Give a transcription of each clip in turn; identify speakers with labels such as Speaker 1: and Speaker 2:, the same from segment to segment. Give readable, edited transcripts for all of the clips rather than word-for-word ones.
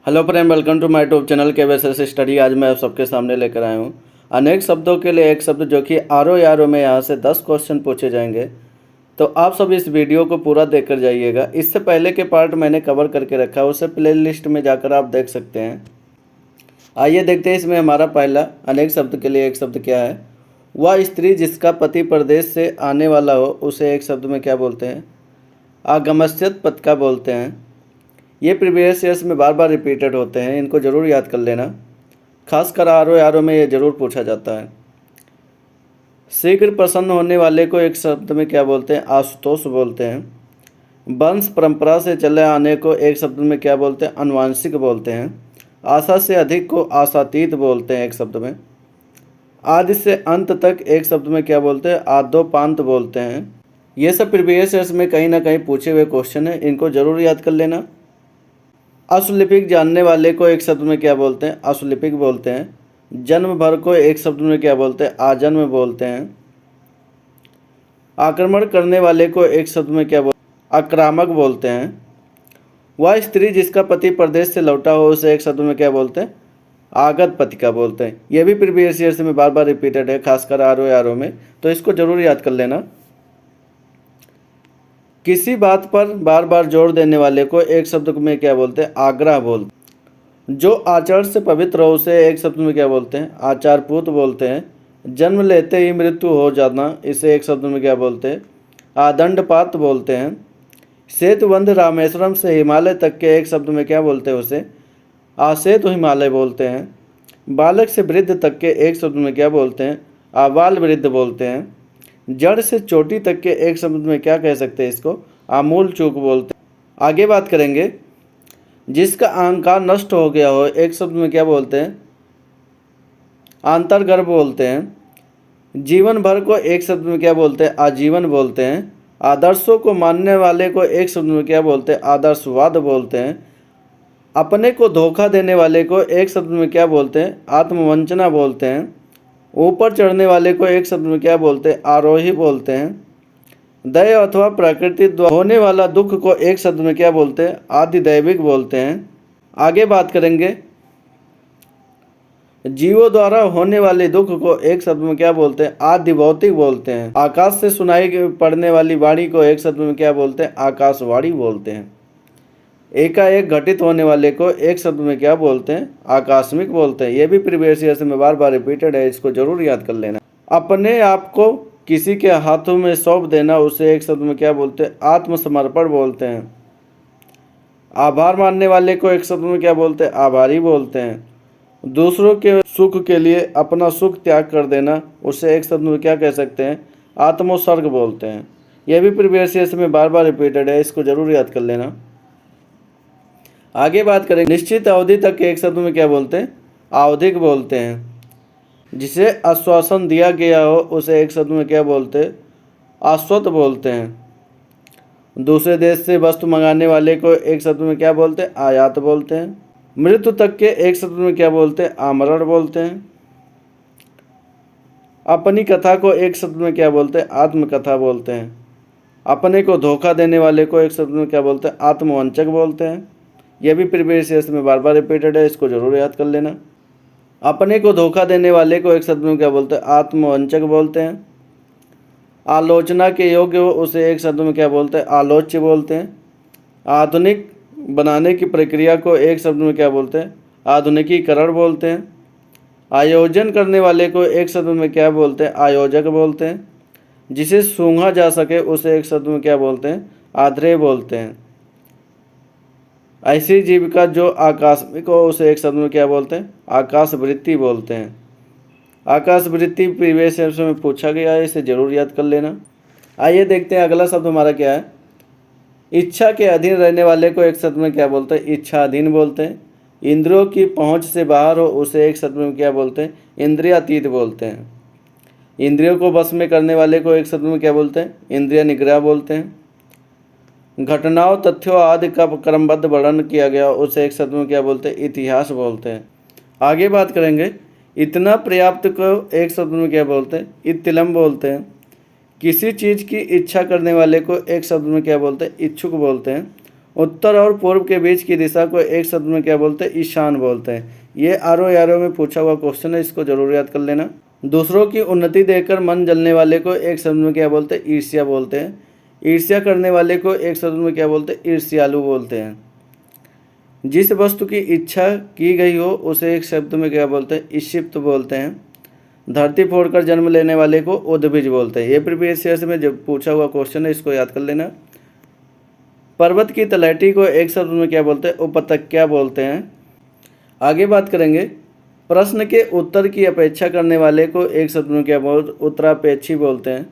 Speaker 1: Hello friend, welcome to my YouTube channel KVSS study. आज मैं आप सबके सामने लेकर आया हूँ अनेक शब्दों के लिए एक शब्द, जो कि आर ओ यारो में यहाँ से 10 क्वेश्चन पूछे जाएंगे। तो आप सब इस वीडियो को पूरा देखकर जाइएगा। इससे पहले के पार्ट मैंने कवर करके रखा है, उसे प्ले लिस्ट में जाकर आप देख सकते हैं। आइए देखते हैं इसमें हमारा पहला अनेक शब्द के लिए एक शब्द क्या है। वह स्त्री जिसका पति प्रदेश से आने वाला हो उसे एक शब्द में क्या बोलते हैं? आगमस्यत पतिका बोलते हैं। ये प्रीवियस ईयर्स में बार बार रिपीटेड होते हैं, इनको ज़रूर याद कर लेना। खासकर आर ओ यारो में ये ज़रूर पूछा जाता है। शीघ्र प्रसन्न होने वाले को एक शब्द में क्या बोलते हैं? आशुतोष बोलते हैं। वंश परंपरा से चले आने को एक शब्द में क्या बोलते हैं? अनुवांशिक बोलते हैं। आशा से अधिक को आशातीत बोलते हैं एक शब्द में। आदि से अंत तक एक शब्द में क्या बोलते हैं? आद्योपांत बोलते हैं। ये सब प्रीवियस ईयर्स में कहीं ना कहीं पूछे हुए क्वेश्चन हैं, इनको ज़रूर याद कर लेना। अश्वलिपिक जानने वाले को एक शब्द में क्या बोलते हैं? अश्वलिपिक बोलते हैं। जन्म भर को एक शब्द में क्या बोलते हैं? आजन्म बोलते हैं। आक्रमण करने वाले को एक शब्द में क्या बोलते हैं? आक्रामक बोलते हैं। वह स्त्री जिसका पति प्रदेश से लौटा हो उसे एक शब्द में क्या बोलते हैं? आगत पतिका बोलते हैं। यह भी प्रीवियस ईयर से में बार बार रिपीटेड है, खासकर आर ओ यारो में, तो इसको जरूर याद कर लेना। किसी बात पर बार बार जोर देने वाले को एक शब्द में क्या बोलते हैं? आग्रह बोलते हैं। जो आचरण से पवित्र हो उसे एक शब्द में क्या बोलते हैं? आचारपूत बोलते हैं। जन्म लेते ही मृत्यु हो जाना, इसे एक शब्द में क्या बोलते हैं? आदंडपात बोलते हैं। सेतुबंध रामेश्वरम से हिमालय तक के एक शब्द में क्या बोलते हैं? उसे आसेतु हिमालय बोलते हैं। बालक से वृद्ध तक के एक शब्द में क्या बोलते हैं? आबाल वृद्ध बोलते हैं। जड़ से चोटी तक के एक शब्द में क्या कह सकते हैं? इसको आमूल चूक बोलते हैं। आगे बात करेंगे। जिसका अहंकार नष्ट हो गया हो एक शब्द में क्या बोलते हैं? आंतरगर्भ बोलते हैं। जीवन भर को एक शब्द में क्या बोलते हैं? आजीवन बोलते हैं। आदर्शों को मानने वाले को एक शब्द में क्या बोलते हैं? आदर्शवाद बोलते हैं। अपने को धोखा देने वाले को एक शब्द में क्या बोलते हैं? आत्मवंचना बोलते हैं। ऊपर चढ़ने वाले को एक शब्द में क्या बोलते हैं? आरोही बोलते हैं। दय अथवा प्रकृति द्वारा होने वाला दुख को एक शब्द में क्या बोलते हैं? आदिदैविक बोलते हैं। आगे बात करेंगे। जीवों द्वारा होने वाले दुख को एक शब्द में क्या बोलते हैं? आदिभौतिक बोलते हैं। आकाश से सुनाई पड़ने वाली वाणी को एक शब्द में क्या बोलते हैं? आकाशवाणी बोलते हैं। एकाएक घटित होने वाले को एक शब्द में क्या बोलते हैं? आकस्मिक बोलते हैं। ये भी प्रीवियस ईयर से में बार बार रिपीटेड है, इसको जरूर याद कर लेना। अपने आप को किसी के हाथों में सौंप देना, उसे एक शब्द में क्या बोलते हैं? आत्मसमर्पण बोलते हैं। आभार मानने वाले को एक शब्द में क्या बोलते हैं? आभारी बोलते हैं। दूसरों के सुख के लिए अपना सुख त्याग कर देना, उसे एक शब्द में क्या कह सकते हैं? आत्मोत्सर्ग बोलते हैं। यह भी प्रीवियस ईयर से में बार बार रिपीटेड है, इसको जरूर याद कर लेना। आगे बात करें। निश्चित अवधि तक के एक शब्द में क्या बोलते हैं? आवधिक बोलते हैं। जिसे आश्वासन दिया गया हो उसे एक शब्द में क्या बोलते हैं? आश्वत बोलते हैं। दूसरे देश से वस्तु मंगाने वाले को एक शब्द में क्या बोलते हैं? आयात बोलते हैं। मृत्यु तक के एक शब्द में क्या बोलते हैं? आमरण बोलते हैं। अपनी कथा को एक शब्द में क्या बोलते हैं? आत्मकथा बोलते हैं। अपने को धोखा देने वाले को एक शब्द में क्या बोलते हैं? आत्मवंचक बोलते हैं। यह भी प्रीवियस ईयर्स में बार बार रिपीटेड है, इसको जरूर याद कर लेना। अपने को धोखा देने वाले को एक शब्द में क्या बोलते हैं? आत्मवंचक बोलते हैं। आलोचना के योग्य हो उसे एक शब्द में क्या बोलते हैं? आलोच्य बोलते हैं। आधुनिक बनाने की प्रक्रिया को एक शब्द में क्या बोलते हैं? आधुनिकीकरण बोलते हैं। आयोजन करने वाले को एक शब्द में क्या बोलते हैं? आयोजक बोलते हैं। जिसे सूंघा जा सके उसे एक शब्द में क्या बोलते हैं? आध्रेय बोलते हैं। ऐसी जीविका जो आकस्मिक हो उसे एक शब्द में क्या बोलते हैं? आकाशवृत्ति बोलते हैं। आकाशवृत्ति प्रीवियस ईयर में पूछा गया है, इसे जरूर याद कर लेना। आइए देखते हैं अगला शब्द हमारा क्या है। इच्छा के अधीन रहने वाले को एक शब्द में क्या बोलते हैं? इच्छाधीन बोलते हैं। इंद्रियों की पहुंच से बाहर हो उसे एक शब्द में क्या बोलते हैं? इंद्रियातीत बोलते हैं। इंद्रियों को बस में करने वाले को एक शब्द में क्या बोलते हैं? इंद्रिय निग्रह बोलते हैं। घटनाओं तथ्यों आदि का क्रमबद्ध वर्णन किया गया उसे एक शब्द में क्या बोलते हैं? इतिहास बोलते हैं। आगे बात करेंगे। इतना पर्याप्त को एक शब्द में क्या बोलते हैं? इत्तिलम बोलते हैं। किसी चीज़ की इच्छा करने वाले को एक शब्द में क्या बोलते हैं? इच्छुक बोलते हैं। उत्तर और पूर्व के बीच की दिशा को एक शब्द में क्या बोलते हैं? ईशान बोलते हैं। ये आरओ में पूछा हुआ क्वेश्चन है, इसको जरूर याद कर लेना। दूसरों की उन्नति देखकर मन जलने वाले को एक शब्द में क्या बोलते हैं? ईर्ष्या बोलते हैं। ईर्ष्या करने वाले को एक शब्द में क्या बोलते हैं? ईर्ष्यालु बोलते हैं। जिस वस्तु की इच्छा की गई हो उसे एक शब्द में क्या बोलते हैं? ईशिप्त बोलते हैं। धरती फोड़कर जन्म लेने वाले को उद्भिज बोलते हैं। ये प्रीवियस ईयर में जब पूछा हुआ क्वेश्चन है, इसको याद कर लेना। पर्वत की तलहटी को एक शब्द में क्या बोलते हैं? उपत्यका बोलते हैं। आगे बात करेंगे, प्रश्न के उत्तर की अपेक्षा करने वाले को एक शब्द में क्या बोलते? उत्तरापेक्षी बोलते हैं।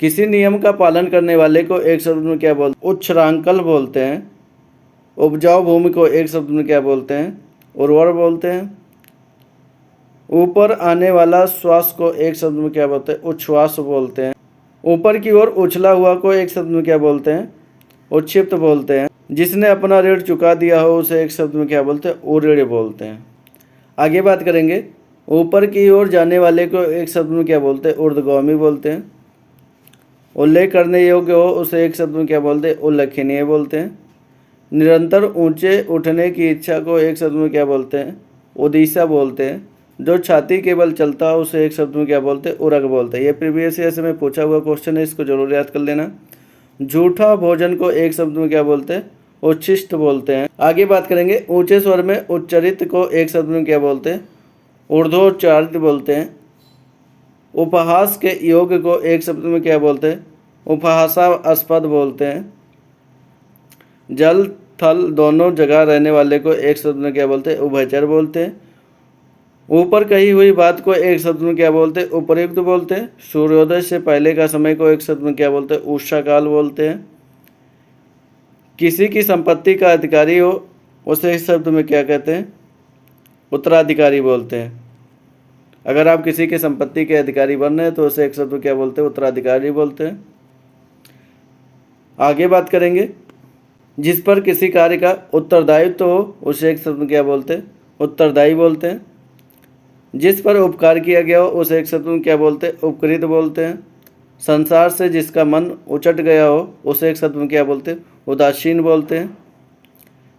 Speaker 1: किसी नियम का पालन करने वाले को एक शब्द में क्या बोलते? उच्छृंखल बोलते हैं। उपजाऊ भूमि को एक शब्द में क्या बोलते हैं? उर्वर बोलते हैं। ऊपर आने वाला श्वास को एक शब्द में क्या बोलते हैं? उच्छ्वास बोलते हैं। ऊपर की ओर उछला हुआ को एक शब्द में क्या बोलते हैं? उच्छिप्त बोलते हैं। जिसने अपना ऋण चुका दिया हो उसे एक शब्द में क्या बोलते हैं? उऋण बोलते हैं। आगे बात करेंगे, ऊपर की ओर जाने वाले को एक शब्द में क्या बोलते हैं? ऊर्ध्वगामी बोलते हैं। उल्लेख करने योग्य हो उसे एक शब्द में क्या बोलते हैं? उल्लेखनीय बोलते हैं। निरंतर ऊंचे उठने की इच्छा को एक शब्द में क्या बोलते हैं? उदीसा बोलते हैं। जो छाती केवल चलता हो उसे एक शब्द में क्या बोलते हैं? उरग बोलते हैं। ये प्रीवियस ईयर से में पूछा हुआ क्वेश्चन है, इसको जरूर याद कर लेना। झूठा भोजन को एक शब्द में क्या बोलते हैं? उच्छिष्ट बोलते हैं। आगे बात करेंगे, ऊंचे स्वर में उच्चरित को एक शब्द में क्या बोलते हैं? ऊर्ध्वोच्चारित बोलते हैं। उपहास के योग को एक शब्द में क्या बोलते हैं? उपहासास्पद बोलते हैं। जल थल दोनों जगह रहने वाले को एक शब्द में क्या बोलते हैं? उभयचर बोलते हैं। ऊपर कही हुई बात को एक शब्द में क्या बोलते हैं? उपयुक्त बोलते हैं। सूर्योदय से पहले का समय को एक शब्द में क्या बोलते हैं? उषा काल बोलते हैं। किसी की संपत्ति का अधिकारी हो उसे इस शब्द में क्या कहते हैं? उत्तराधिकारी बोलते हैं। अगर आप किसी की संपत्ति के अधिकारी बन रहे हैं तो उसे एक शब्द में क्या बोलते हैं? उत्तराधिकारी बोलते हैं। आगे बात करेंगे, जिस पर किसी कार्य का उत्तरदायित्व हो उसे एक शब्द में क्या बोलते हैं? उत्तरदायी बोलते हैं। जिस पर उपकार किया गया हो उसे एक शब्द में क्या बोलते हैं? उपकृत बोलते हैं। संसार से जिसका मन उचट गया हो उसे एक शब्द में क्या बोलते हैं? उदासीन बोलते हैं।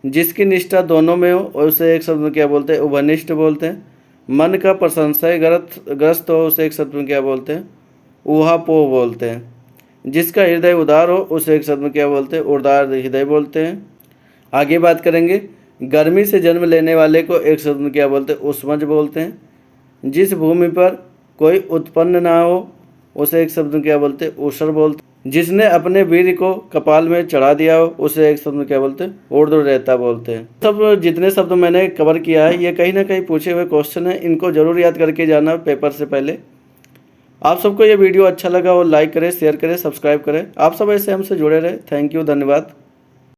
Speaker 1: जिसकी निष्ठा दोनों में हो उसे एक शब्द में क्या बोलते हैं? उभनिष्ठ बोलते हैं। मन का प्रशंसा ग्रस्त हो उसे एक शब्द में क्या बोलते हैं? ऊहापोह बोलते हैं। जिसका हृदय उदार हो उसे एक शब्द में क्या बोलते हैं? उदार हृदय बोलते हैं। आगे बात करेंगे, गर्मी से जन्म लेने वाले को एक शब्द में क्या बोलते हैं? उष्मज बोलते हैं। जिस भूमि पर कोई उत्पन्न ना हो उसे एक शब्द में क्या बोलते हैं? ऊषर बोलते हैं। जिसने अपने वीर को कपाल में चढ़ा दिया हो उसे एक शब्द में क्या बोलते हैं? ऊर्ध्वरेता बोलते हैं। सब जितने शब्द मैंने कवर किया है ये कहीं ना कहीं पूछे हुए क्वेश्चन है, इनको जरूर याद करके जाना पेपर से पहले। आप सबको ये वीडियो अच्छा लगा और लाइक करें, शेयर करें, सब्सक्राइब करें। आप सब ऐसे हमसे जुड़े रहे। थैंक यू, धन्यवाद।